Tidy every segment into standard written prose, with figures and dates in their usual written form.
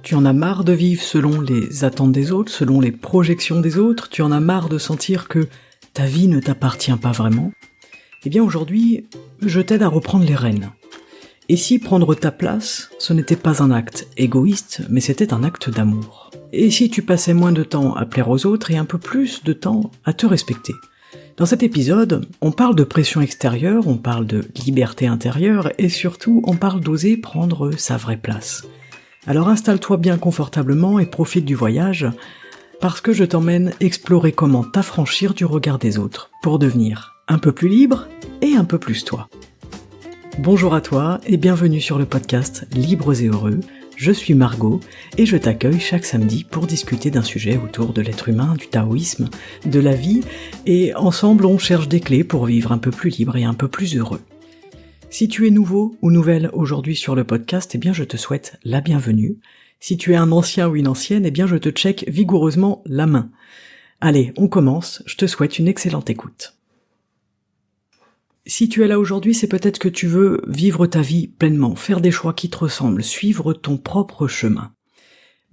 Tu en as marre de vivre selon les attentes des autres, selon les projections des autres, tu en as marre de sentir que ta vie ne t'appartient pas vraiment. Eh bien aujourd'hui, je t'aide à reprendre les rênes. Et si prendre ta place, ce n'était pas un acte égoïste, mais c'était un acte d'amour. Et si tu passais moins de temps à plaire aux autres et un peu plus de temps à te respecter. Dans cet épisode, on parle de pression extérieure, on parle de liberté intérieure, et surtout, on parle d'oser prendre sa vraie place. Alors installe-toi bien confortablement et profite du voyage, parce que je t'emmène explorer comment t'affranchir du regard des autres, pour devenir un peu plus libre et un peu plus toi. Bonjour à toi et bienvenue sur le podcast Libres et Heureux. Je suis Margot et je t'accueille chaque samedi pour discuter d'un sujet autour de l'être humain, du taoïsme, de la vie, et ensemble on cherche des clés pour vivre un peu plus libre et un peu plus heureux. Si tu es nouveau ou nouvelle aujourd'hui sur le podcast, eh bien je te souhaite la bienvenue. Si tu es un ancien ou une ancienne, eh bien je te check vigoureusement la main. Allez, on commence, je te souhaite une excellente écoute. Si tu es là aujourd'hui, c'est peut-être que tu veux vivre ta vie pleinement, faire des choix qui te ressemblent, suivre ton propre chemin.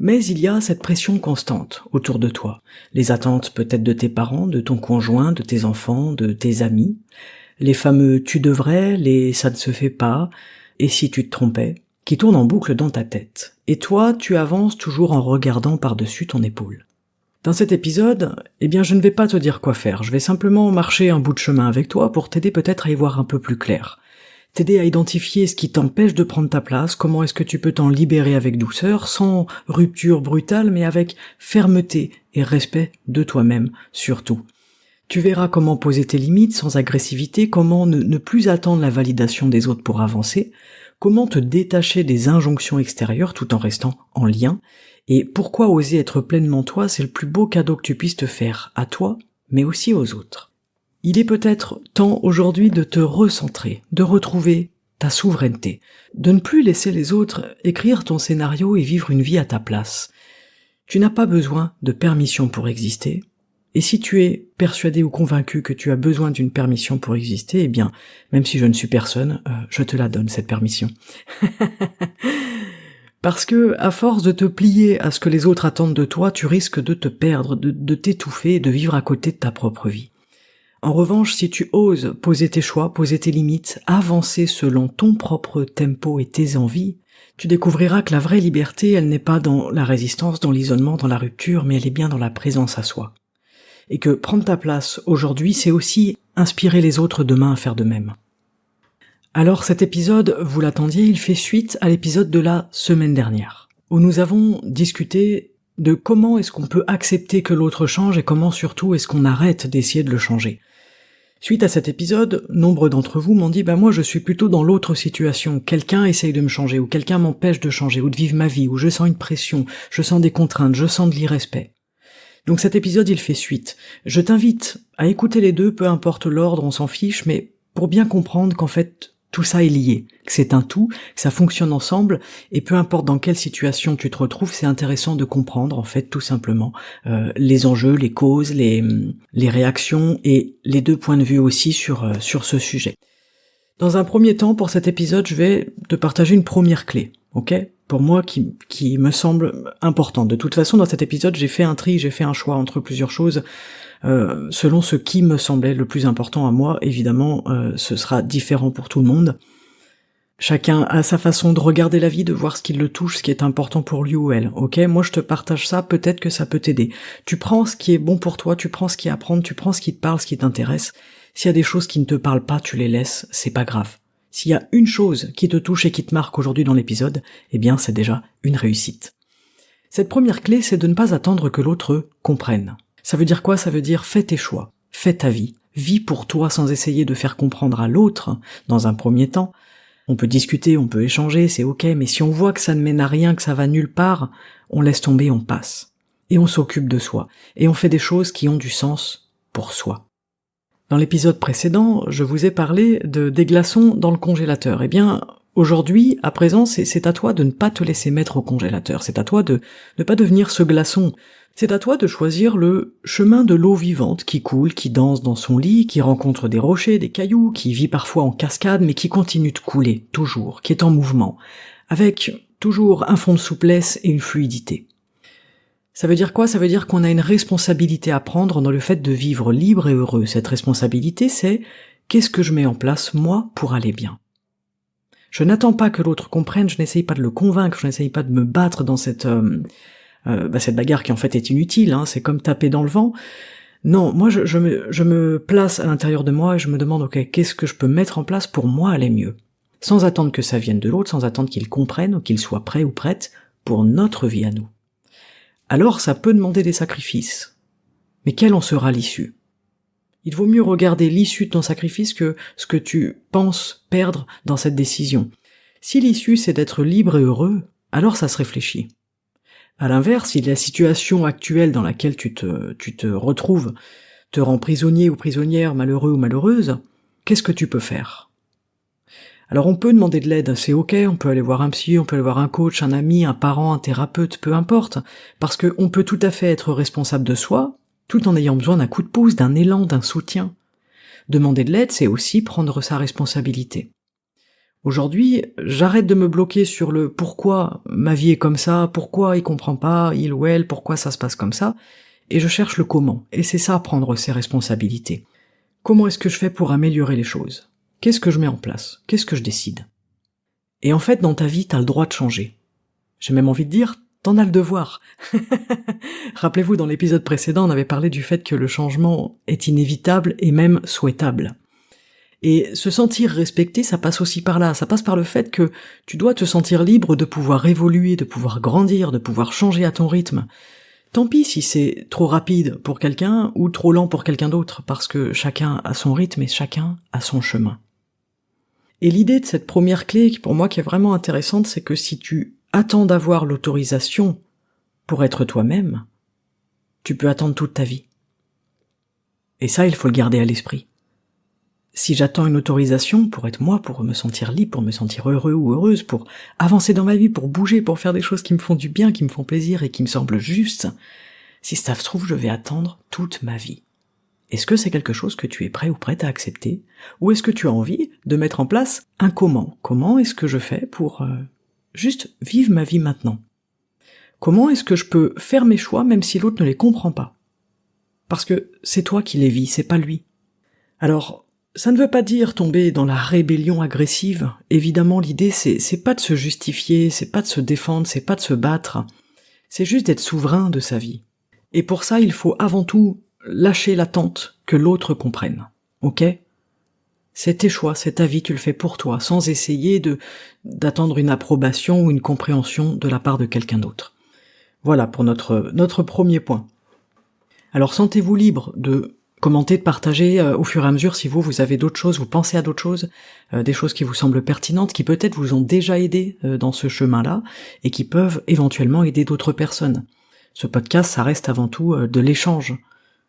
Mais il y a cette pression constante autour de toi. Les attentes peut-être de tes parents, de ton conjoint, de tes enfants, de tes amis. Les fameux « tu devrais », les « ça ne se fait pas », et si tu te trompais, qui tournent en boucle dans ta tête. Et toi, tu avances toujours en regardant par-dessus ton épaule. Dans cet épisode, eh bien je ne vais pas te dire quoi faire, je vais simplement marcher un bout de chemin avec toi pour t'aider peut-être à y voir un peu plus clair. T'aider à identifier ce qui t'empêche de prendre ta place, comment est-ce que tu peux t'en libérer avec douceur, sans rupture brutale, mais avec fermeté et respect de toi-même surtout. Tu verras comment poser tes limites sans agressivité, comment ne plus attendre la validation des autres pour avancer, comment te détacher des injonctions extérieures tout en restant en lien, et pourquoi oser être pleinement toi, c'est le plus beau cadeau que tu puisses te faire à toi, mais aussi aux autres. Il est peut-être temps aujourd'hui de te recentrer, de retrouver ta souveraineté, de ne plus laisser les autres écrire ton scénario et vivre une vie à ta place. Tu n'as pas besoin de permission pour exister, et si tu es persuadé ou convaincu que tu as besoin d'une permission pour exister, eh bien, même si je ne suis personne, je te la donne, cette permission. Parce que, à force de te plier à ce que les autres attendent de toi, tu risques de te perdre, de t'étouffer et de vivre à côté de ta propre vie. En revanche, si tu oses poser tes choix, poser tes limites, avancer selon ton propre tempo et tes envies, tu découvriras que la vraie liberté, elle n'est pas dans la résistance, dans l'isolement, dans la rupture, mais elle est bien dans la présence à soi. Et que prendre ta place aujourd'hui, c'est aussi inspirer les autres demain à faire de même. Alors cet épisode, vous l'attendiez, il fait suite à l'épisode de la semaine dernière, où nous avons discuté de comment est-ce qu'on peut accepter que l'autre change et comment surtout est-ce qu'on arrête d'essayer de le changer. Suite à cet épisode, nombre d'entre vous m'ont dit « moi je suis plutôt dans l'autre situation, quelqu'un essaye de me changer, ou quelqu'un m'empêche de changer, ou de vivre ma vie, ou je sens une pression, je sens des contraintes, je sens de l'irrespect. » Donc cet épisode, il fait suite. Je t'invite à écouter les deux, peu importe l'ordre, on s'en fiche, mais pour bien comprendre qu'en fait, tout ça est lié, que c'est un tout, que ça fonctionne ensemble, et peu importe dans quelle situation tu te retrouves, c'est intéressant de comprendre, en fait, tout simplement, les enjeux, les causes, les réactions, et les deux points de vue aussi sur ce sujet. Dans un premier temps, pour cet épisode, je vais te partager une première clé, ok ? Pour moi, qui me semble importante. De toute façon, dans cet épisode, j'ai fait un tri, j'ai fait un choix entre plusieurs choses, selon ce qui me semblait le plus important à moi. Évidemment, ce sera différent pour tout le monde. Chacun a sa façon de regarder la vie, de voir ce qui le touche, ce qui est important pour lui ou elle, ok ? Moi, je te partage ça, peut-être que ça peut t'aider. Tu prends ce qui est bon pour toi, tu prends ce qui est à prendre, tu prends ce qui te parle, ce qui t'intéresse. S'il y a des choses qui ne te parlent pas, tu les laisses, c'est pas grave. S'il y a une chose qui te touche et qui te marque aujourd'hui dans l'épisode, eh bien c'est déjà une réussite. Cette première clé, c'est de ne pas attendre que l'autre comprenne. Ça veut dire quoi ? Ça veut dire fais tes choix, fais ta vie, vis pour toi sans essayer de faire comprendre à l'autre, dans un premier temps. On peut discuter, on peut échanger, c'est ok, mais si on voit que ça ne mène à rien, que ça va nulle part, on laisse tomber, on passe. Et on s'occupe de soi. Et on fait des choses qui ont du sens pour soi. Dans l'épisode précédent, je vous ai parlé des glaçons dans le congélateur. Eh bien, aujourd'hui, à présent, c'est à toi de ne pas te laisser mettre au congélateur. C'est à toi de ne pas devenir ce glaçon. C'est à toi de choisir le chemin de l'eau vivante qui coule, qui danse dans son lit, qui rencontre des rochers, des cailloux, qui vit parfois en cascade, mais qui continue de couler, toujours, qui est en mouvement, avec toujours un fond de souplesse et une fluidité. Ça veut dire quoi? Ça veut dire qu'on a une responsabilité à prendre dans le fait de vivre libre et heureux. Cette responsabilité, c'est qu'est-ce que je mets en place, moi, pour aller bien? Je n'attends pas que l'autre comprenne, je n'essaye pas de le convaincre, je n'essaye pas de me battre dans cette bagarre qui en fait est inutile, hein, c'est comme taper dans le vent. Non, moi je me place à l'intérieur de moi et je me demande, ok, qu'est-ce que je peux mettre en place pour moi aller mieux? Sans attendre que ça vienne de l'autre, sans attendre qu'il comprenne ou qu'il soit prêt ou prête pour notre vie à nous. Alors ça peut demander des sacrifices. Mais quelle en sera l'issue? Il vaut mieux regarder l'issue de ton sacrifice que ce que tu penses perdre dans cette décision. Si l'issue c'est d'être libre et heureux, alors ça se réfléchit. À l'inverse, si la situation actuelle dans laquelle tu te retrouves te rend prisonnier ou prisonnière, malheureux ou malheureuse, qu'est-ce que tu peux faire? Alors on peut demander de l'aide, c'est ok, on peut aller voir un psy, on peut aller voir un coach, un ami, un parent, un thérapeute, peu importe, parce que on peut tout à fait être responsable de soi, tout en ayant besoin d'un coup de pouce, d'un élan, d'un soutien. Demander de l'aide, c'est aussi prendre sa responsabilité. Aujourd'hui, j'arrête de me bloquer sur le pourquoi ma vie est comme ça, pourquoi il comprend pas, il ou elle, pourquoi ça se passe comme ça, et je cherche le comment, et c'est ça, prendre ses responsabilités. Comment est-ce que je fais pour améliorer les choses? Qu'est-ce que je mets en place? Qu'est-ce que je décide? Et en fait, dans ta vie, t'as le droit de changer. J'ai même envie de dire, t'en as le devoir. Rappelez-vous, dans l'épisode précédent, on avait parlé du fait que le changement est inévitable et même souhaitable. Et se sentir respecté, ça passe aussi par là, ça passe par le fait que tu dois te sentir libre de pouvoir évoluer, de pouvoir grandir, de pouvoir changer à ton rythme. Tant pis si c'est trop rapide pour quelqu'un ou trop lent pour quelqu'un d'autre, parce que chacun a son rythme et chacun a son chemin. Et l'idée de cette première clé, pour moi, qui est vraiment intéressante, c'est que si tu attends d'avoir l'autorisation pour être toi-même, tu peux attendre toute ta vie. Et ça, il faut le garder à l'esprit. Si j'attends une autorisation pour être moi, pour me sentir libre, pour me sentir heureux ou heureuse, pour avancer dans ma vie, pour bouger, pour faire des choses qui me font du bien, qui me font plaisir et qui me semblent justes, si ça se trouve, je vais attendre toute ma vie. Est-ce que c'est quelque chose que tu es prêt ou prête à accepter? Ou est-ce que tu as envie de mettre en place un comment? Comment est-ce que je fais pour juste vivre ma vie maintenant? Comment est-ce que je peux faire mes choix même si l'autre ne les comprend pas? Parce que c'est toi qui les vis, c'est pas lui. Alors, ça ne veut pas dire tomber dans la rébellion agressive. Évidemment, l'idée, c'est pas de se justifier, c'est pas de se défendre, c'est pas de se battre. C'est juste d'être souverain de sa vie. Et pour ça, il faut avant tout lâcher l'attente que l'autre comprenne. Ok? C'est tes choix, c'est ta vie, tu le fais pour toi, sans essayer d'attendre une approbation ou une compréhension de la part de quelqu'un d'autre. Voilà pour notre premier point. Alors sentez-vous libre de commenter, de partager au fur et à mesure si vous avez d'autres choses, vous pensez à d'autres choses, des choses qui vous semblent pertinentes, qui peut-être vous ont déjà aidé dans ce chemin-là, et qui peuvent éventuellement aider d'autres personnes. Ce podcast, ça reste avant tout de l'échange.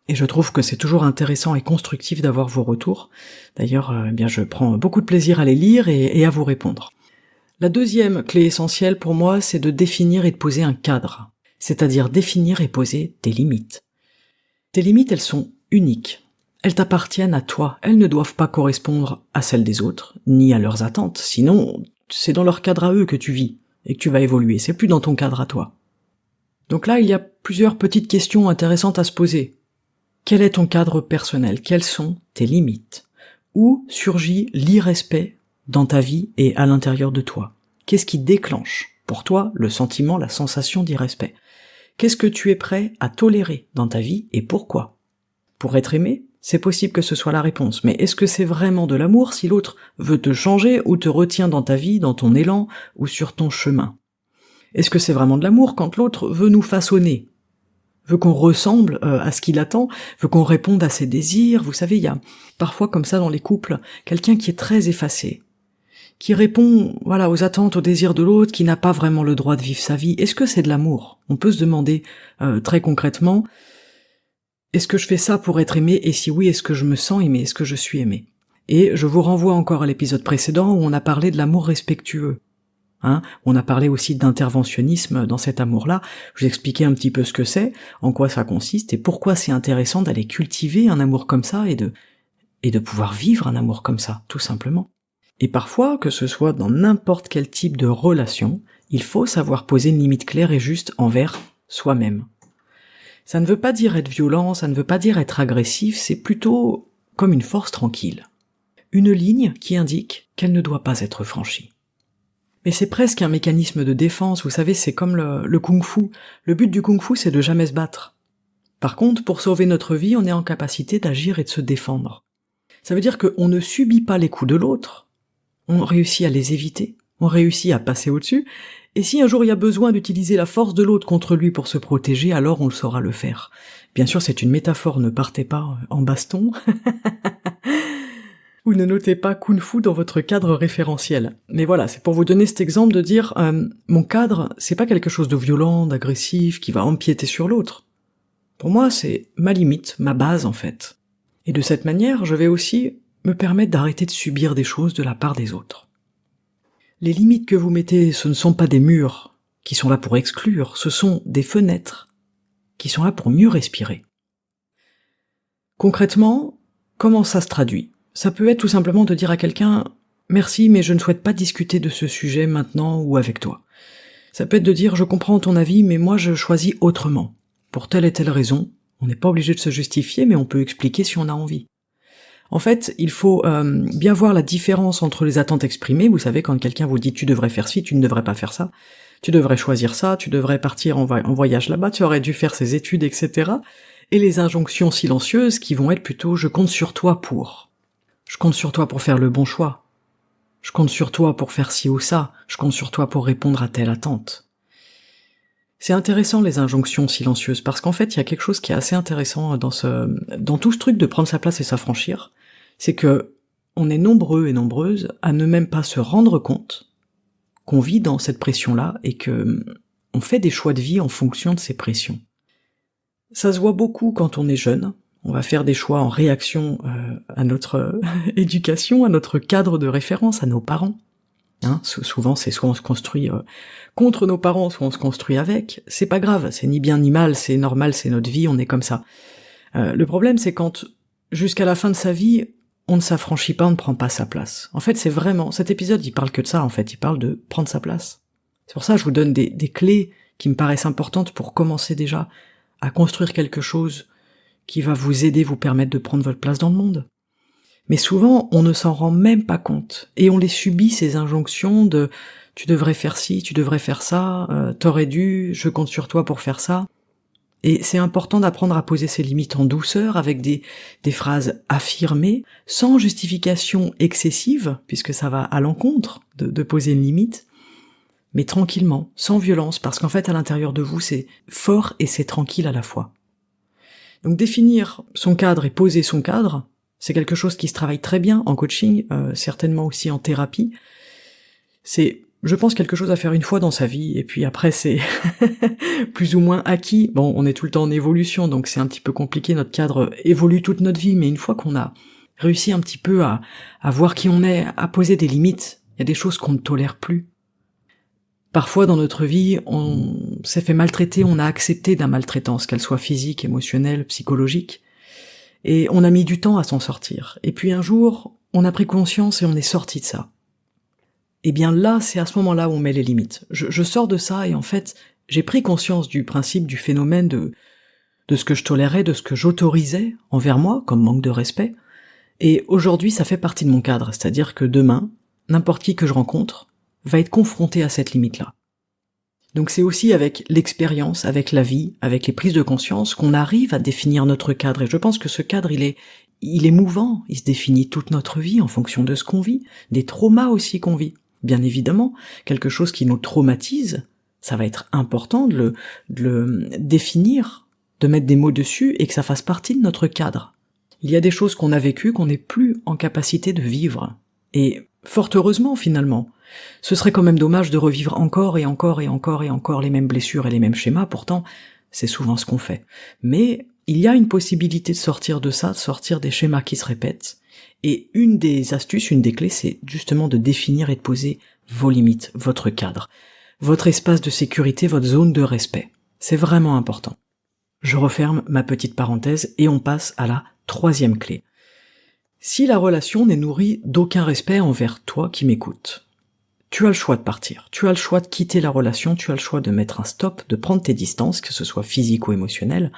Et je trouve que c'est toujours intéressant et constructif d'avoir vos retours. D'ailleurs, je prends beaucoup de plaisir à les lire et à vous répondre. La deuxième clé essentielle pour moi, c'est de définir et de poser un cadre. C'est-à-dire définir et poser tes limites. Tes limites, elles sont uniques. Elles t'appartiennent à toi. Elles ne doivent pas correspondre à celles des autres, ni à leurs attentes. Sinon, c'est dans leur cadre à eux que tu vis et que tu vas évoluer. C'est plus dans ton cadre à toi. Donc là, il y a plusieurs petites questions intéressantes à se poser. Quel est ton cadre personnel? Quelles sont tes limites? Où surgit l'irrespect dans ta vie et à l'intérieur de toi? Qu'est-ce qui déclenche pour toi le sentiment, la sensation d'irrespect? Qu'est-ce que tu es prêt à tolérer dans ta vie et pourquoi? Pour être aimé, c'est possible que ce soit la réponse, mais est-ce que c'est vraiment de l'amour si l'autre veut te changer ou te retient dans ta vie, dans ton élan ou sur ton chemin? Est-ce que c'est vraiment de l'amour quand l'autre veut nous façonner? Veut qu'on ressemble à ce qu'il attend, veut qu'on réponde à ses désirs? Vous savez, il y a parfois comme ça dans les couples, quelqu'un qui est très effacé, qui répond aux attentes, aux désirs de l'autre, qui n'a pas vraiment le droit de vivre sa vie. Est-ce que c'est de l'amour? On peut se demander très concrètement, est-ce que je fais ça pour être aimé? Et si oui, est-ce que je me sens aimé? Est-ce que je suis aimé? Et je vous renvoie encore à l'épisode précédent où on a parlé de l'amour respectueux. On a parlé aussi d'interventionnisme dans cet amour-là. Je vous ai expliqué un petit peu ce que c'est, en quoi ça consiste et pourquoi c'est intéressant d'aller cultiver un amour comme ça et de pouvoir vivre un amour comme ça, tout simplement. Et parfois, que ce soit dans n'importe quel type de relation, Il faut savoir poser une limite claire et juste envers soi-même. Ça ne veut pas dire être violent, ça ne veut pas dire être agressif, c'est plutôt comme une force tranquille. Une ligne qui indique qu'elle ne doit pas être franchie. Mais c'est presque un mécanisme de défense, vous savez, c'est comme le kung-fu. Le but du kung-fu, c'est de jamais se battre. Par contre, pour sauver notre vie, on est en capacité d'agir et de se défendre. Ça veut dire qu'on ne subit pas les coups de l'autre, on réussit à les éviter, on réussit à passer au-dessus, et si un jour il y a besoin d'utiliser la force de l'autre contre lui pour se protéger, alors on le saura le faire. Bien sûr, c'est une métaphore, ne partez pas en baston, ou ne notez pas kung-fu dans votre cadre référentiel. Mais voilà, c'est pour vous donner cet exemple de dire, mon cadre, c'est pas quelque chose de violent, d'agressif, qui va empiéter sur l'autre. Pour moi, c'est ma limite, ma base en fait. Et de cette manière, je vais aussi me permettre d'arrêter de subir des choses de la part des autres. Les limites que vous mettez, ce ne sont pas des murs qui sont là pour exclure, ce sont des fenêtres qui sont là pour mieux respirer. Concrètement, comment ça se traduit ? Ça peut être tout simplement de dire à quelqu'un « Merci, mais je ne souhaite pas discuter de ce sujet maintenant ou avec toi ». Ça peut être de dire « Je comprends ton avis, mais moi je choisis autrement. Pour telle et telle raison, on n'est pas obligé de se justifier, mais on peut expliquer si on a envie. » En fait, il faut bien voir la différence entre les attentes exprimées. Vous savez, quand quelqu'un vous dit « tu devrais faire ci, tu ne devrais pas faire ça, tu devrais choisir ça, tu devrais partir en voyage là-bas, tu aurais dû faire ces études, etc. » Et les injonctions silencieuses qui vont être plutôt « je compte sur toi pour ». Je compte sur toi pour faire le bon choix. Je compte sur toi pour faire ci ou ça. Je compte sur toi pour répondre à telle attente. C'est intéressant les injonctions silencieuses parce qu'en fait, il y a quelque chose qui est assez intéressant dans tout ce truc de prendre sa place et s'affranchir. C'est que on est nombreux et nombreuses à ne même pas se rendre compte qu'on vit dans cette pression-là et que on fait des choix de vie en fonction de ces pressions. Ça se voit beaucoup quand on est jeune. On va faire des choix en réaction à notre éducation, à notre cadre de référence, à nos parents. Souvent, c'est soit on se construit contre nos parents, soit on se construit avec. C'est pas grave, c'est ni bien ni mal, c'est normal, c'est notre vie, on est comme ça. Le problème, c'est quand, jusqu'à la fin de sa vie, on ne s'affranchit pas, on ne prend pas sa place. En fait, c'est vraiment... Cet épisode, il parle que de ça, en fait. Il parle de prendre sa place. C'est pour ça que je vous donne des clés qui me paraissent importantes pour commencer déjà à construire quelque chose qui va vous aider, vous permettre de prendre votre place dans le monde. Mais souvent, on ne s'en rend même pas compte. Et on les subit, ces injonctions de « tu devrais faire ci, tu devrais faire ça, t'aurais dû, je compte sur toi pour faire ça ». Et c'est important d'apprendre à poser ses limites en douceur, avec des phrases affirmées, sans justification excessive, puisque ça va à l'encontre de poser une limite, mais tranquillement, sans violence, parce qu'en fait, à l'intérieur de vous, c'est fort et c'est tranquille à la fois. Donc définir son cadre et poser son cadre, c'est quelque chose qui se travaille très bien en coaching, certainement aussi en thérapie. C'est, je pense, quelque chose à faire une fois dans sa vie, et puis après c'est plus ou moins acquis. Bon, on est tout le temps en évolution, donc c'est un petit peu compliqué, notre cadre évolue toute notre vie, mais une fois qu'on a réussi un petit peu à voir qui on est, à poser des limites, il y a des choses qu'on ne tolère plus. Parfois dans notre vie, on s'est fait maltraiter, on a accepté de la maltraitance, qu'elle soit physique, émotionnelle, psychologique, et on a mis du temps à s'en sortir. Et puis un jour, on a pris conscience et on est sorti de ça. Et bien là, c'est à ce moment-là où on met les limites. Je sors de ça et en fait, j'ai pris conscience du principe, du phénomène de ce que je tolérais, de ce que j'autorisais envers moi, comme manque de respect, et aujourd'hui ça fait partie de mon cadre, c'est-à-dire que demain, n'importe qui que je rencontre va être confronté à cette limite-là. Donc c'est aussi avec l'expérience, avec la vie, avec les prises de conscience qu'on arrive à définir notre cadre. Et je pense que ce cadre, il est mouvant, il se définit toute notre vie en fonction de ce qu'on vit, des traumas aussi qu'on vit. Bien évidemment, quelque chose qui nous traumatise, ça va être important de le définir, de mettre des mots dessus et que ça fasse partie de notre cadre. Il y a des choses qu'on a vécues qu'on n'est plus en capacité de vivre. Et fort heureusement finalement. Ce serait quand même dommage de revivre encore et encore et encore et encore les mêmes blessures et les mêmes schémas, pourtant c'est souvent ce qu'on fait. Mais il y a une possibilité de sortir de ça, de sortir des schémas qui se répètent, et une des astuces, une des clés, c'est justement de définir et de poser vos limites, votre cadre, votre espace de sécurité, votre zone de respect. C'est vraiment important. Je referme ma petite parenthèse et on passe à la troisième clé. Si la relation n'est nourrie d'aucun respect envers toi qui m'écoutes, tu as le choix de partir, tu as le choix de quitter la relation, tu as le choix de mettre un stop, de prendre tes distances, que ce soit physique ou émotionnel.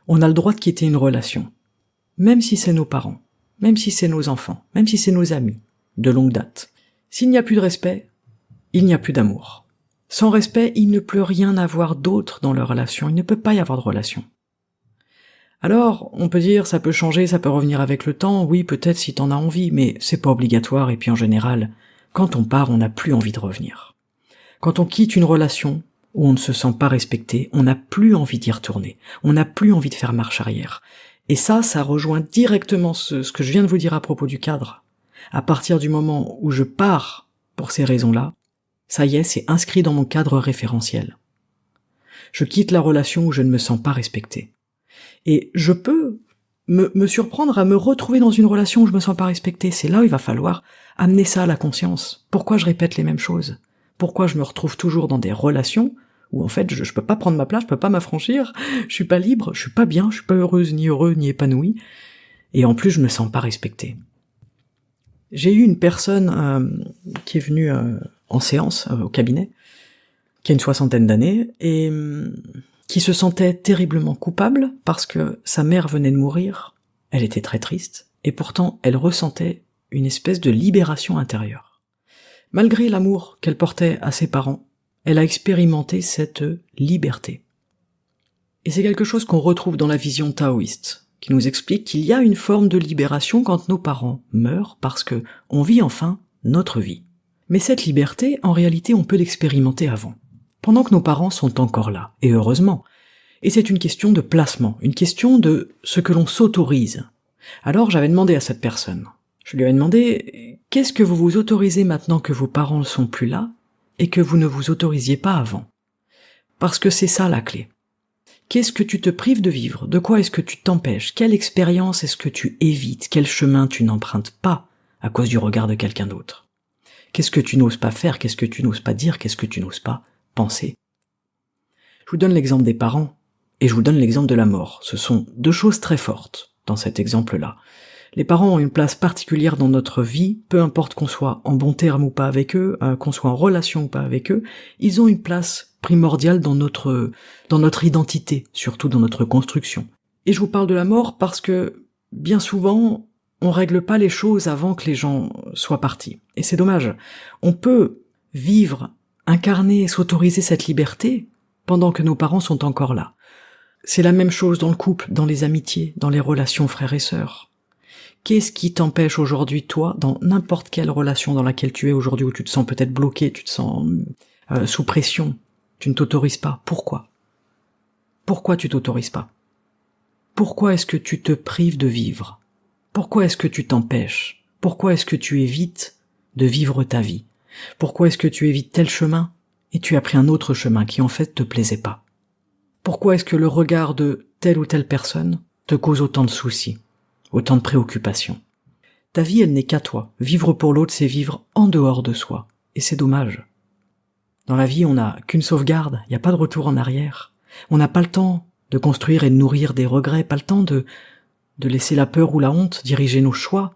On a le droit de quitter une relation, même si c'est nos parents, même si c'est nos enfants, même si c'est nos amis, de longue date. S'il n'y a plus de respect, il n'y a plus d'amour. Sans respect, il ne peut rien avoir d'autre dans leur relation, il ne peut pas y avoir de relation. Alors, on peut dire, ça peut changer, ça peut revenir avec le temps, oui, peut-être si t'en as envie, mais c'est pas obligatoire, et puis en général, quand on part, on n'a plus envie de revenir. Quand on quitte une relation où on ne se sent pas respecté, on n'a plus envie d'y retourner, on n'a plus envie de faire marche arrière. Et ça rejoint directement ce que je viens de vous dire à propos du cadre. À partir du moment où je pars pour ces raisons-là, ça y est, c'est inscrit dans mon cadre référentiel. Je quitte la relation où je ne me sens pas respecté. Et je peux me surprendre à me retrouver dans une relation où je me sens pas respecté. C'est là où il va falloir amener ça à la conscience. Pourquoi je répète les mêmes choses? Pourquoi je me retrouve toujours dans des relations où en fait je peux pas prendre ma place, je peux pas m'affranchir, je suis pas libre, je suis pas bien, je suis pas heureuse, ni heureux, ni épanoui, et en plus je me sens pas respecté. J'ai eu une personne qui est venue en séance au cabinet, qui a une 60aine d'années, et qui se sentait terriblement coupable parce que sa mère venait de mourir, elle était très triste, et pourtant elle ressentait une espèce de libération intérieure. Malgré l'amour qu'elle portait à ses parents, elle a expérimenté cette liberté. Et c'est quelque chose qu'on retrouve dans la vision taoïste, qui nous explique qu'il y a une forme de libération quand nos parents meurent parce que on vit enfin notre vie. Mais cette liberté, en réalité, on peut l'expérimenter avant, pendant que nos parents sont encore là, et heureusement. Et c'est une question de placement, une question de ce que l'on s'autorise. Alors j'avais demandé à cette personne, je lui avais demandé « Qu'est-ce que vous vous autorisez maintenant que vos parents ne sont plus là et que vous ne vous autorisiez pas avant ?» Parce que c'est ça la clé. Qu'est-ce que tu te prives de vivre? De quoi est-ce que tu t'empêches? Quelle expérience est-ce que tu évites? Quel chemin tu n'empruntes pas à cause du regard de quelqu'un d'autre? Qu'est-ce que tu n'oses pas faire? Qu'est-ce que tu n'oses pas dire? Qu'est-ce que tu n'oses pas penser? Je vous donne l'exemple des parents et je vous donne l'exemple de la mort. Ce sont deux choses très fortes dans cet exemple-là. Les parents ont une place particulière dans notre vie, peu importe qu'on soit en bon terme ou pas avec eux, qu'on soit en relation ou pas avec eux, ils ont une place primordiale dans notre identité, surtout dans notre construction. Et je vous parle de la mort parce que, bien souvent, on règle pas les choses avant que les gens soient partis. Et c'est dommage. On peut vivre, incarner, s'autoriser cette liberté pendant que nos parents sont encore là. C'est la même chose dans le couple, dans les amitiés, dans les relations frères et sœurs. Qu'est-ce qui t'empêche aujourd'hui, toi, dans n'importe quelle relation dans laquelle tu es aujourd'hui, où tu te sens peut-être bloqué, tu te sens sous pression, tu ne t'autorises pas? Pourquoi? Pourquoi tu t'autorises pas? Pourquoi est-ce que tu te prives de vivre? Pourquoi est-ce que tu t'empêches? Pourquoi est-ce que tu évites de vivre ta vie? Pourquoi est-ce que tu évites tel chemin et tu as pris un autre chemin qui en fait te plaisait pas? Pourquoi est-ce que le regard de telle ou telle personne te cause autant de soucis, autant de préoccupations? Ta vie, elle n'est qu'à toi. Vivre pour l'autre, c'est vivre en dehors de soi. Et c'est dommage. Dans la vie, on n'a qu'une sauvegarde, il n'y a pas de retour en arrière. On n'a pas le temps de construire et de nourrir des regrets, pas le temps de laisser la peur ou la honte diriger nos choix.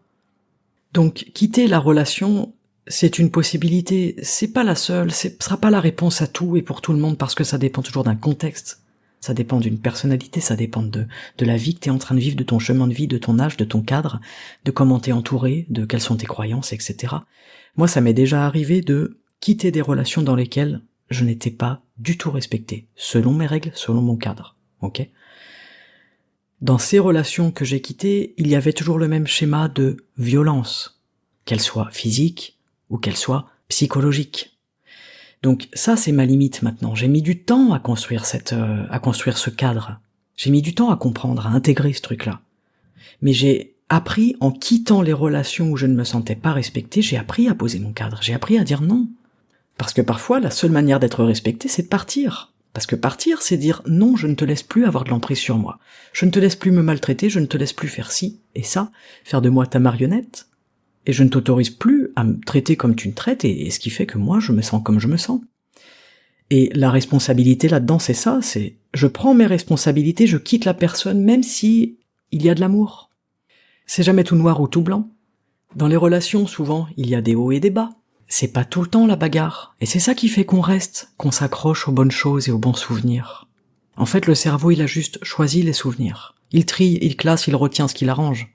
Donc, quitter la relation, c'est une possibilité, c'est pas la seule, ce sera pas la réponse à tout et pour tout le monde parce que ça dépend toujours d'un contexte. Ça dépend d'une personnalité, ça dépend de la vie que t'es en train de vivre, de ton chemin de vie, de ton âge, de ton cadre, de comment t'es entouré, de quelles sont tes croyances, etc. Moi, ça m'est déjà arrivé de quitter des relations dans lesquelles je n'étais pas du tout respecté, selon mes règles, selon mon cadre, ok? Dans ces relations que j'ai quittées, il y avait toujours le même schéma de violence, qu'elle soit physique ou qu'elle soit psychologique. Donc ça, c'est ma limite maintenant. J'ai mis du temps à construire ce cadre. J'ai mis du temps à comprendre, à intégrer ce truc-là. Mais j'ai appris, en quittant les relations où je ne me sentais pas respecté, j'ai appris à poser mon cadre. J'ai appris à dire non. Parce que parfois, la seule manière d'être respecté, c'est de partir. Parce que partir, c'est dire non, je ne te laisse plus avoir de l'emprise sur moi. Je ne te laisse plus me maltraiter, je ne te laisse plus faire ci et ça, faire de moi ta marionnette. Et je ne t'autorise plus à me traiter comme tu me traites, et ce qui fait que moi, je me sens comme je me sens. Et la responsabilité là-dedans, c'est ça, c'est je prends mes responsabilités, je quitte la personne, même si il y a de l'amour. C'est jamais tout noir ou tout blanc. Dans les relations, souvent, il y a des hauts et des bas. c'est pas tout le temps la bagarre. Et c'est ça qui fait qu'on reste, qu'on s'accroche aux bonnes choses et aux bons souvenirs. En fait, le cerveau, il a juste choisi les souvenirs. Il trie, il classe, il retient ce qu'il arrange.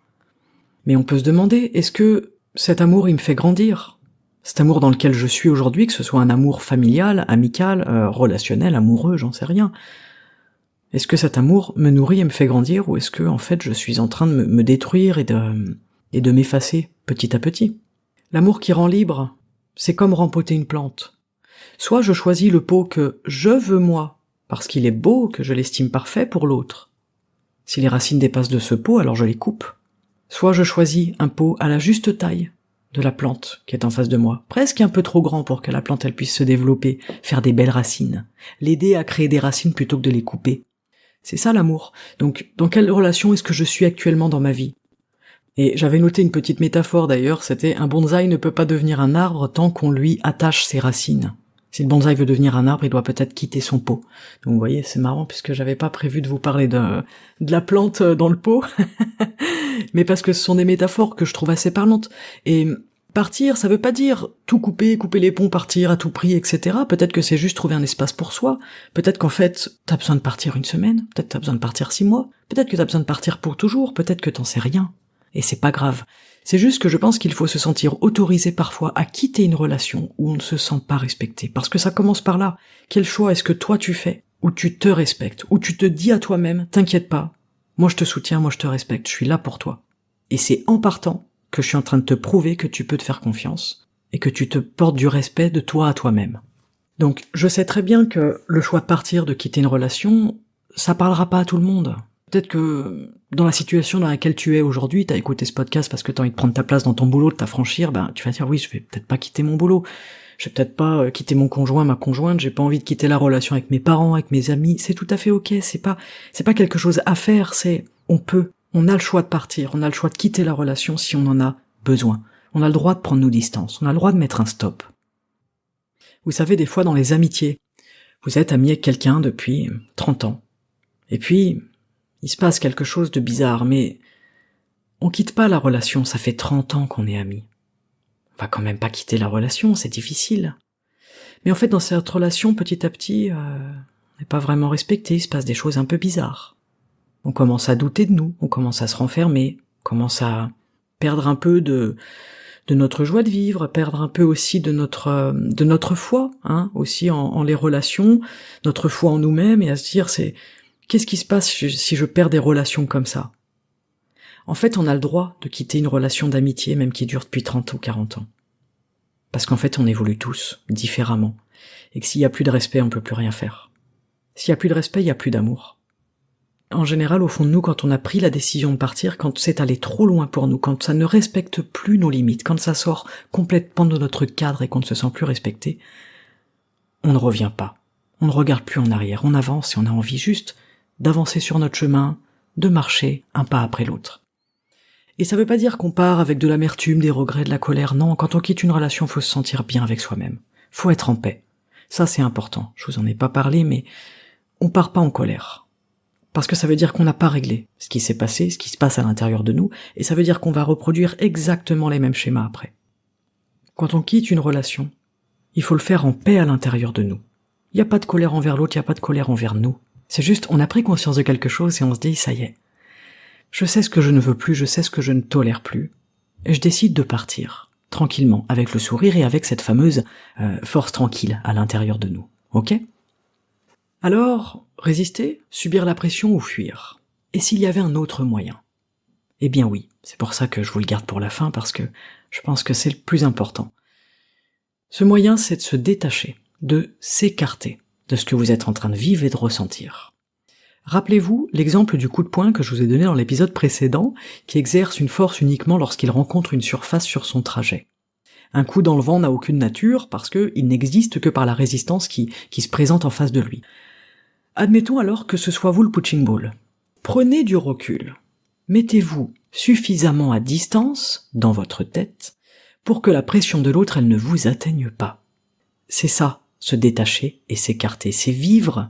Mais on peut se demander, est-ce que cet amour, il me fait grandir ? Cet amour dans lequel je suis aujourd'hui, que ce soit un amour familial, amical, relationnel, amoureux, j'en sais rien. Est-ce que cet amour me nourrit et me fait grandir, ou est-ce que, en fait, je suis en train de me détruire et de m'effacer petit à petit ? L'amour qui rend libre, c'est comme rempoter une plante. Soit je choisis le pot que je veux moi, parce qu'il est beau, que je l'estime parfait pour l'autre. Si les racines dépassent de ce pot, alors je les coupe. Soit je choisis un pot à la juste taille de la plante qui est en face de moi, presque un peu trop grand pour que la plante elle puisse se développer, faire des belles racines, l'aider à créer des racines plutôt que de les couper. C'est ça l'amour. Donc, dans quelle relation est-ce que je suis actuellement dans ma vie ? Et j'avais noté une petite métaphore d'ailleurs, c'était un bonsaï ne peut pas devenir un arbre tant qu'on lui attache ses racines. Si le bonsaï veut devenir un arbre, il doit peut-être quitter son pot. Donc vous voyez, c'est marrant puisque j'avais pas prévu de vous parler de la plante dans le pot, mais parce que ce sont des métaphores que je trouve assez parlantes. Et partir, ça veut pas dire tout couper, couper les ponts, partir à tout prix, etc. Peut-être que c'est juste trouver un espace pour soi. Peut-être qu'en fait, t'as besoin de partir une semaine. Peut-être t'as besoin de partir 6 mois. Peut-être que t'as besoin de partir pour toujours. Peut-être que t'en sais rien. Et c'est pas grave. C'est juste que je pense qu'il faut se sentir autorisé parfois à quitter une relation où on ne se sent pas respecté. Parce que ça commence par là. Quel choix est-ce que toi tu fais ? Où tu te respectes, où tu te dis à toi-même, t'inquiète pas, moi je te soutiens, moi je te respecte, je suis là pour toi. Et c'est en partant que je suis en train de te prouver que tu peux te faire confiance et que tu te portes du respect de toi à toi-même. Donc je sais très bien que le choix de partir, de quitter une relation, ça parlera pas à tout le monde. Peut-être que dans la situation dans laquelle tu es aujourd'hui, t'as écouté ce podcast parce que t'as envie de prendre ta place dans ton boulot, de t'affranchir, tu vas dire oui, je vais peut-être pas quitter mon boulot, je vais peut-être pas quitter mon conjoint, ma conjointe, j'ai pas envie de quitter la relation avec mes parents, avec mes amis, c'est tout à fait ok, c'est pas quelque chose à faire, on a le choix de partir, on a le choix de quitter la relation si on en a besoin. On a le droit de prendre nos distances, on a le droit de mettre un stop. Vous savez, des fois dans les amitiés, vous êtes ami avec quelqu'un depuis 30 ans, et puis il se passe quelque chose de bizarre, mais on quitte pas la relation, ça fait 30 ans qu'on est amis. On va quand même pas quitter la relation, c'est difficile. Mais en fait, dans cette relation, petit à petit, on n'est pas vraiment respecté, il se passe des choses un peu bizarres. On commence à douter de nous, on commence à se renfermer, on commence à perdre un peu de notre joie de vivre, perdre un peu aussi de notre foi, aussi en les relations, notre foi en nous-mêmes, et à se dire qu'est-ce qui se passe si je perds des relations comme ça ? En fait, on a le droit de quitter une relation d'amitié, même qui dure depuis 30 ou 40 ans. Parce qu'en fait, on évolue tous, différemment. Et que s'il y a plus de respect, on peut plus rien faire. S'il y a plus de respect, il y a plus d'amour. En général, au fond de nous, quand on a pris la décision de partir, quand c'est allé trop loin pour nous, quand ça ne respecte plus nos limites, quand ça sort complètement de notre cadre et qu'on ne se sent plus respecté, on ne revient pas. On ne regarde plus en arrière, on avance et on a envie juste d'avancer sur notre chemin, de marcher un pas après l'autre. Et ça veut pas dire qu'on part avec de l'amertume, des regrets, de la colère. Non, quand on quitte une relation, faut se sentir bien avec soi-même. Faut être en paix. Ça, c'est important. Je vous en ai pas parlé, mais on part pas en colère. Parce que ça veut dire qu'on n'a pas réglé ce qui s'est passé, ce qui se passe à l'intérieur de nous, et ça veut dire qu'on va reproduire exactement les mêmes schémas après. Quand on quitte une relation, il faut le faire en paix à l'intérieur de nous. Il n'y a pas de colère envers l'autre, il n'y a pas de colère envers nous. C'est juste, on a pris conscience de quelque chose et on se dit, ça y est. Je sais ce que je ne veux plus, je sais ce que je ne tolère plus. Et je décide de partir, tranquillement, avec le sourire et avec cette fameuse force tranquille à l'intérieur de nous. Ok ? Alors, résister, subir la pression ou fuir ? Et s'il y avait un autre moyen ? Eh bien oui, c'est pour ça que je vous le garde pour la fin, parce que je pense que c'est le plus important. Ce moyen, c'est de se détacher, de s'écarter de ce que vous êtes en train de vivre et de ressentir. Rappelez-vous l'exemple du coup de poing que je vous ai donné dans l'épisode précédent, qui exerce une force uniquement lorsqu'il rencontre une surface sur son trajet. Un coup dans le vent n'a aucune nature, parce qu'il n'existe que par la résistance qui se présente en face de lui. Admettons alors que ce soit vous le punching ball. Prenez du recul. Mettez-vous suffisamment à distance, dans votre tête, pour que la pression de l'autre, elle ne vous atteigne pas. C'est ça, se détacher et s'écarter, c'est vivre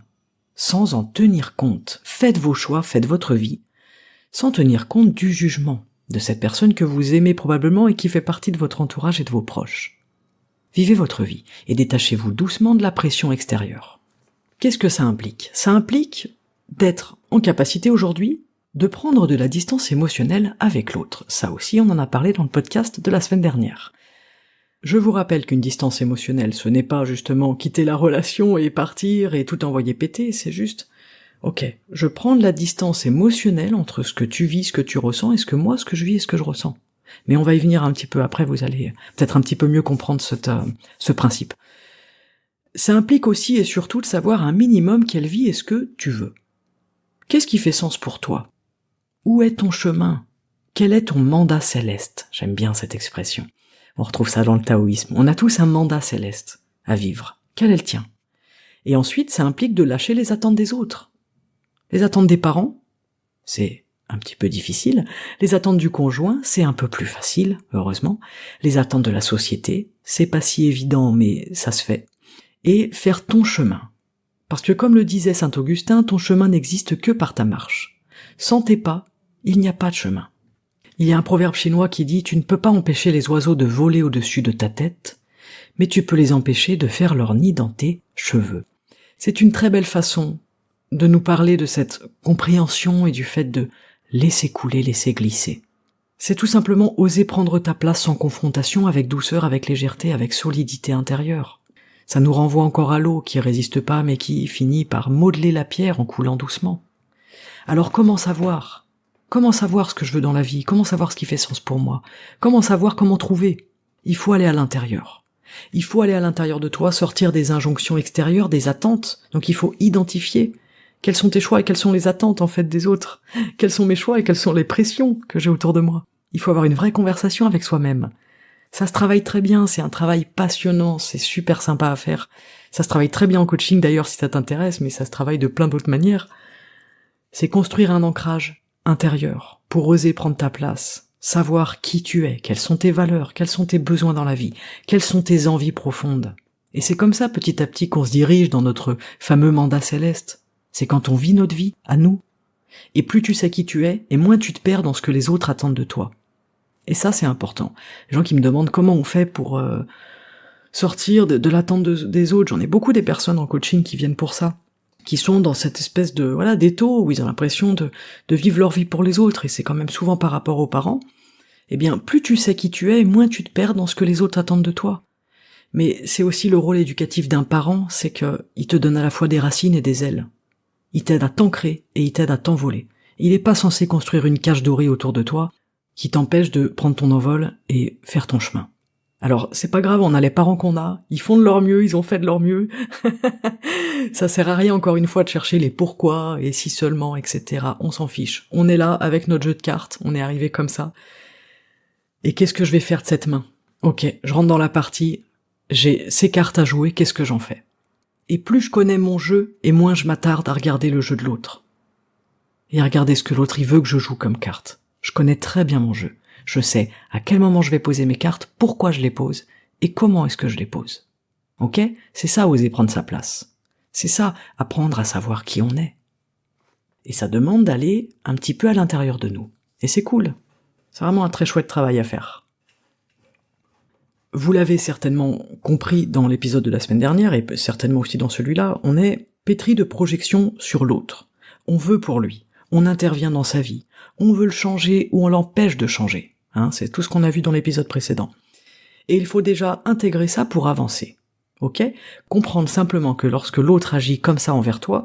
sans en tenir compte. Faites vos choix, faites votre vie, sans tenir compte du jugement de cette personne que vous aimez probablement et qui fait partie de votre entourage et de vos proches. Vivez votre vie et détachez-vous doucement de la pression extérieure. Qu'est-ce que ça implique ? Ça implique d'être en capacité aujourd'hui de prendre de la distance émotionnelle avec l'autre. Ça aussi, on en a parlé dans le podcast de la semaine dernière. Je vous rappelle qu'une distance émotionnelle, ce n'est pas justement quitter la relation et partir et tout envoyer péter, c'est juste, ok, je prends de la distance émotionnelle entre ce que tu vis, ce que tu ressens, et ce que je vis et ce que je ressens. Mais on va y venir un petit peu après, vous allez peut-être un petit peu mieux comprendre ce principe. Ça implique aussi et surtout de savoir un minimum quelle vie est-ce que tu veux. Qu'est-ce qui fait sens pour toi ? Où est ton chemin ? Quel est ton mandat céleste ? J'aime bien cette expression. On retrouve ça dans le taoïsme. On a tous un mandat céleste à vivre. Quel est le tien ? Et ensuite, ça implique de lâcher les attentes des autres. Les attentes des parents, c'est un petit peu difficile. Les attentes du conjoint, c'est un peu plus facile, heureusement. Les attentes de la société, c'est pas si évident, mais ça se fait. Et faire ton chemin. Parce que comme le disait saint Augustin, ton chemin n'existe que par ta marche. Sans tes pas, il n'y a pas de chemin. Il y a un proverbe chinois qui dit « Tu ne peux pas empêcher les oiseaux de voler au-dessus de ta tête, mais tu peux les empêcher de faire leur nid dans tes cheveux. » C'est une très belle façon de nous parler de cette compréhension et du fait de laisser couler, laisser glisser. C'est tout simplement oser prendre ta place sans confrontation, avec douceur, avec légèreté, avec solidité intérieure. Ça nous renvoie encore à l'eau qui résiste pas mais qui finit par modeler la pierre en coulant doucement. Alors comment savoir ? Comment savoir ce que je veux dans la vie ? Comment savoir ce qui fait sens pour moi ? Comment savoir comment trouver ? Il faut aller à l'intérieur. Il faut aller à l'intérieur de toi, sortir des injonctions extérieures, des attentes. Donc il faut identifier quels sont tes choix et quelles sont les attentes en fait des autres. Quels sont mes choix et quelles sont les pressions que j'ai autour de moi. Il faut avoir une vraie conversation avec soi-même. Ça se travaille très bien, c'est un travail passionnant, c'est super sympa à faire. Ça se travaille très bien en coaching d'ailleurs si ça t'intéresse, mais ça se travaille de plein d'autres manières. C'est construire un ancrage intérieur pour oser prendre ta place, savoir qui tu es, quelles sont tes valeurs, quels sont tes besoins dans la vie, quelles sont tes envies profondes. Et c'est comme ça petit à petit qu'on se dirige dans notre fameux mandat céleste. C'est quand on vit notre vie à nous. Et plus tu sais qui tu es, et moins tu te perds dans ce que les autres attendent de toi. Et ça, c'est important. Les gens qui me demandent comment on fait pour sortir de l'attente des autres. J'en ai beaucoup des personnes en coaching qui viennent pour ça, qui sont dans cette espèce de d'étau où ils ont l'impression de vivre leur vie pour les autres, et c'est quand même souvent par rapport aux parents. Eh bien, plus tu sais qui tu es, moins tu te perds dans ce que les autres attendent de toi. Mais c'est aussi le rôle éducatif d'un parent, c'est que il te donne à la fois des racines et des ailes. Il t'aide à t'ancrer et il t'aide à t'envoler. Il n'est pas censé construire une cage dorée autour de toi qui t'empêche de prendre ton envol et faire ton chemin. Alors, c'est pas grave, on a les parents qu'on a, ils font de leur mieux, ils ont fait de leur mieux. Ça sert à rien encore une fois de chercher les pourquoi et si seulement, etc. On s'en fiche. On est là avec notre jeu de cartes, on est arrivé comme ça. Et qu'est-ce que je vais faire de cette main ? Ok, je rentre dans la partie, j'ai ces cartes à jouer, qu'est-ce que j'en fais ? Et plus je connais mon jeu, et moins je m'attarde à regarder le jeu de l'autre. Et à regarder ce que l'autre il veut que je joue comme carte. Je connais très bien mon jeu. Je sais à quel moment je vais poser mes cartes, pourquoi je les pose, et comment est-ce que je les pose. Ok ? C'est ça, oser prendre sa place. C'est ça, apprendre à savoir qui on est. Et ça demande d'aller un petit peu à l'intérieur de nous. Et c'est cool. C'est vraiment un très chouette travail à faire. Vous l'avez certainement compris dans l'épisode de la semaine dernière, et certainement aussi dans celui-là, on est pétri de projections sur l'autre. On veut pour lui. On intervient dans sa vie. On veut le changer ou on l'empêche de changer. C'est tout ce qu'on a vu dans l'épisode précédent. Et il faut déjà intégrer ça pour avancer. Ok ? Comprendre simplement que lorsque l'autre agit comme ça envers toi,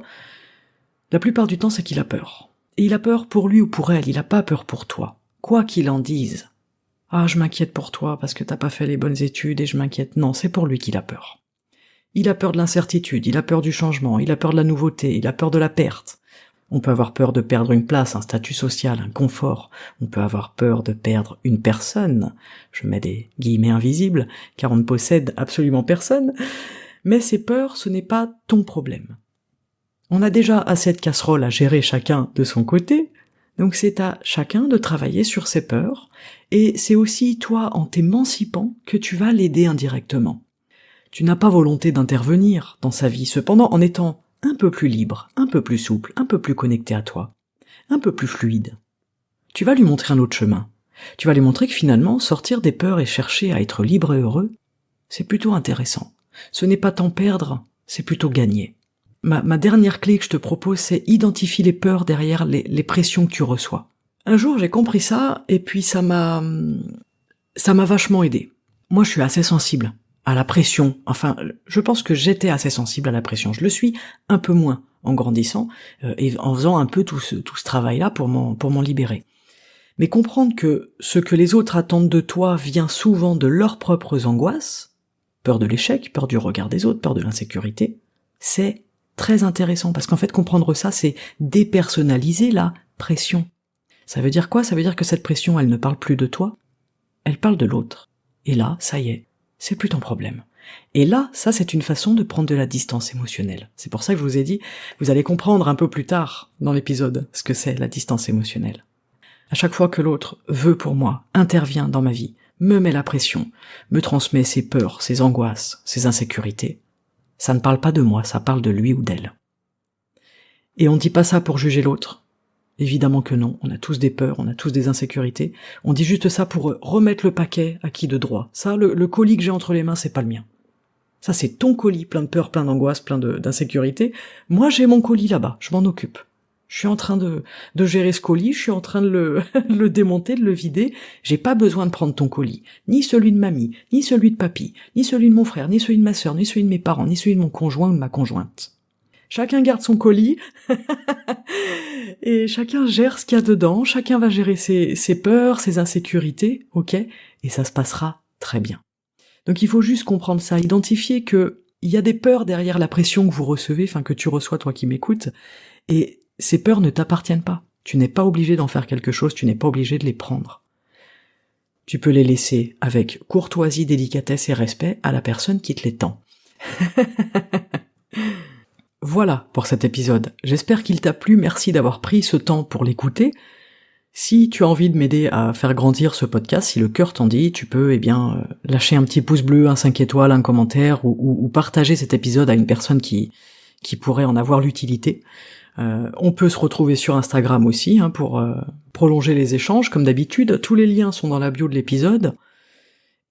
la plupart du temps c'est qu'il a peur. Et il a peur pour lui ou pour elle, il a pas peur pour toi. Quoi qu'il en dise. Ah, je m'inquiète pour toi parce que t'as pas fait les bonnes études et je m'inquiète. Non, c'est pour lui qu'il a peur. Il a peur de l'incertitude, il a peur du changement, il a peur de la nouveauté, il a peur de la perte. On peut avoir peur de perdre une place, un statut social, un confort. On peut avoir peur de perdre une personne. Je mets des guillemets invisibles, car on ne possède absolument personne. Mais ces peurs, ce n'est pas ton problème. On a déjà assez de casseroles à gérer chacun de son côté, donc c'est à chacun de travailler sur ses peurs, et c'est aussi toi, en t'émancipant, que tu vas l'aider indirectement. Tu n'as pas volonté d'intervenir dans sa vie, cependant en étant un peu plus libre, un peu plus souple, un peu plus connecté à toi, un peu plus fluide. Tu vas lui montrer un autre chemin. Tu vas lui montrer que finalement, sortir des peurs et chercher à être libre et heureux, c'est plutôt intéressant. Ce n'est pas tant perdre, c'est plutôt gagner. Ma dernière clé que je te propose, c'est identifier les peurs derrière les pressions que tu reçois. Un jour, j'ai compris ça, et puis ça m'a vachement aidé. Moi, je suis assez sensible à la pression. Enfin, je pense que j'étais assez sensible à la pression. Je le suis un peu moins en grandissant, et en faisant un peu tout ce travail-là pour m'en libérer. Mais comprendre que ce que les autres attendent de toi vient souvent de leurs propres angoisses, peur de l'échec, peur du regard des autres, peur de l'insécurité, c'est très intéressant, parce qu'en fait, comprendre ça, c'est dépersonnaliser la pression. Ça veut dire quoi? Ça veut dire que cette pression, elle ne parle plus de toi, elle parle de l'autre. Et là, ça y est, c'est plus ton problème. Et là, ça, c'est une façon de prendre de la distance émotionnelle. C'est pour ça que je vous ai dit, vous allez comprendre un peu plus tard dans l'épisode ce que c'est la distance émotionnelle. À chaque fois que l'autre veut pour moi, intervient dans ma vie, me met la pression, me transmet ses peurs, ses angoisses, ses insécurités, ça ne parle pas de moi, ça parle de lui ou d'elle. Et on dit pas ça pour juger l'autre. Évidemment que non, on a tous des peurs, on a tous des insécurités. On dit juste ça pour remettre le paquet à qui de droit. Ça, le colis que j'ai entre les mains, c'est pas le mien. Ça, c'est ton colis, plein de peur, plein d'angoisse, plein d'insécurité. Moi, j'ai mon colis là-bas, je m'en occupe. Je suis en train de gérer ce colis, je suis en train de le démonter, de le vider. J'ai pas besoin de prendre ton colis. Ni celui de mamie, ni celui de papy, ni celui de mon frère, ni celui de ma sœur, ni celui de mes parents, ni celui de mon conjoint ou de ma conjointe. Chacun garde son colis, et chacun gère ce qu'il y a dedans, chacun va gérer ses peurs, ses insécurités, ok? Et ça se passera très bien. Donc il faut juste comprendre ça, identifier que il y a des peurs derrière la pression que vous recevez, enfin que tu reçois toi qui m'écoutes, et ces peurs ne t'appartiennent pas. Tu n'es pas obligé d'en faire quelque chose, tu n'es pas obligé de les prendre. Tu peux les laisser avec courtoisie, délicatesse et respect à la personne qui te les tend. Voilà pour cet épisode. J'espère qu'il t'a plu, merci d'avoir pris ce temps pour l'écouter. Si tu as envie de m'aider à faire grandir ce podcast, si le cœur t'en dit, tu peux lâcher un petit pouce bleu, un 5 étoiles, un commentaire, ou partager cet épisode à une personne qui pourrait en avoir l'utilité. On peut se retrouver sur Instagram aussi pour prolonger les échanges, comme d'habitude. Tous les liens sont dans la bio de l'épisode.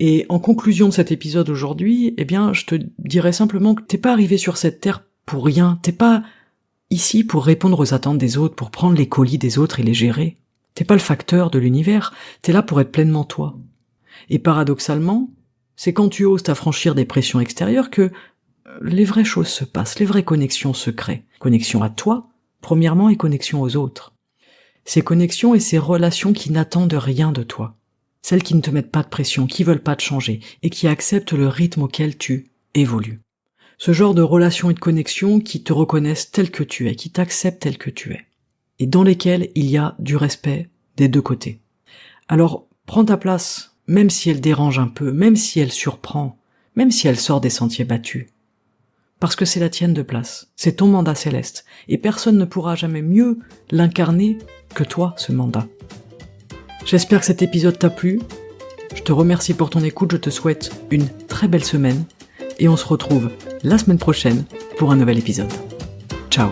Et en conclusion de cet épisode aujourd'hui, je te dirais simplement que t'es pas arrivé sur cette terre pour rien. T'es pas ici pour répondre aux attentes des autres, pour prendre les colis des autres et les gérer. T'es pas le facteur de l'univers, t'es là pour être pleinement toi. Et paradoxalement, c'est quand tu oses t'affranchir des pressions extérieures que les vraies choses se passent, les vraies connexions se créent. Connexion à toi, premièrement, et connexion aux autres. Ces connexions et ces relations qui n'attendent rien de toi. Celles qui ne te mettent pas de pression, qui veulent pas te changer, et qui acceptent le rythme auquel tu évolues. Ce genre de relations et de connexions qui te reconnaissent tel que tu es, qui t'acceptent tel que tu es. Et dans lesquelles il y a du respect des deux côtés. Alors, prends ta place, même si elle dérange un peu, même si elle surprend, même si elle sort des sentiers battus. Parce que c'est la tienne de place, c'est ton mandat céleste, et personne ne pourra jamais mieux l'incarner que toi, ce mandat. J'espère que cet épisode t'a plu, je te remercie pour ton écoute, je te souhaite une très belle semaine, et on se retrouve la semaine prochaine pour un nouvel épisode. Ciao.